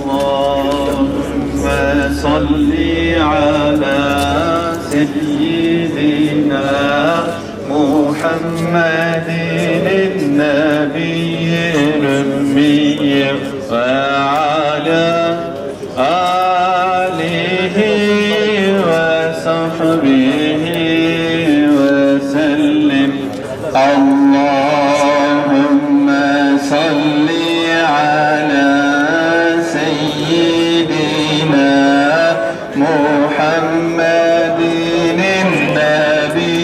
اللهم صل على سيدنا محمد النبي الأمي وعلى آله وصحبه وسلم. اللهم صل على سيدنا محمد النبي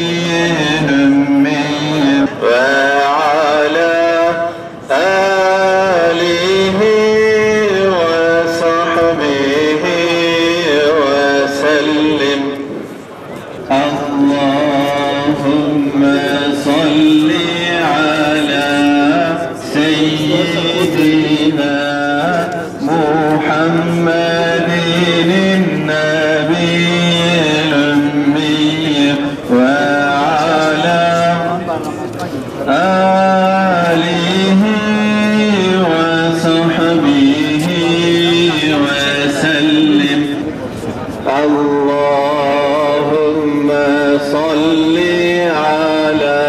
الأمي وعلى آله وصحبه وسلم. اللهم صل على سيدنا محمد النبي الأمي وعلى آله وصحبه وسلم. اللهم صل على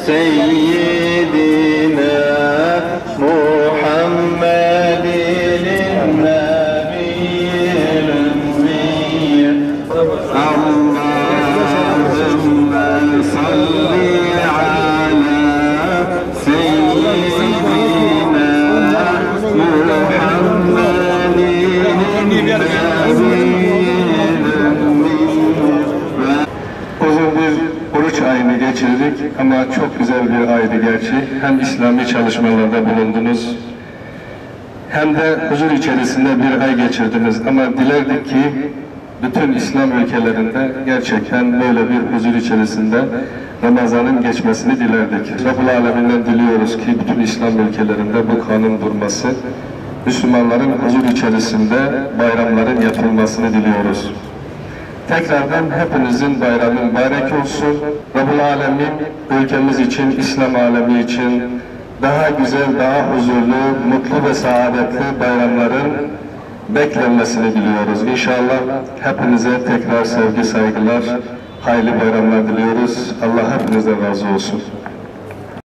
سيدنا محمد النبي الأمي. اللهم صل على سيدنا محمد Uzun bir oruç ayını geçirdik ama çok güzel bir aydı gerçi. Hem İslami çalışmalarda bulundunuz hem de huzur içerisinde bir ay geçirdiniz ama dilerdik ki bütün İslam ülkelerinde gerçekten böyle bir huzur içerisinde Ramazan'ın geçmesini dilerdik. Rabbul Alemin'den diliyoruz ki bütün İslam ülkelerinde bu kanun durması, Müslümanların huzur içerisinde bayramların yapılmasını diliyoruz. Tekrardan hepinizin bayramı mübarek olsun. Rabbul Alemin ülkemiz için, İslam alemi için daha güzel, daha huzurlu, mutlu ve saadetli bayramların beklenmesini diliyoruz. İnşallah hepinize tekrar sevgi, saygılar, hayırlı bayramlar diliyoruz. Allah hepinizden razı olsun.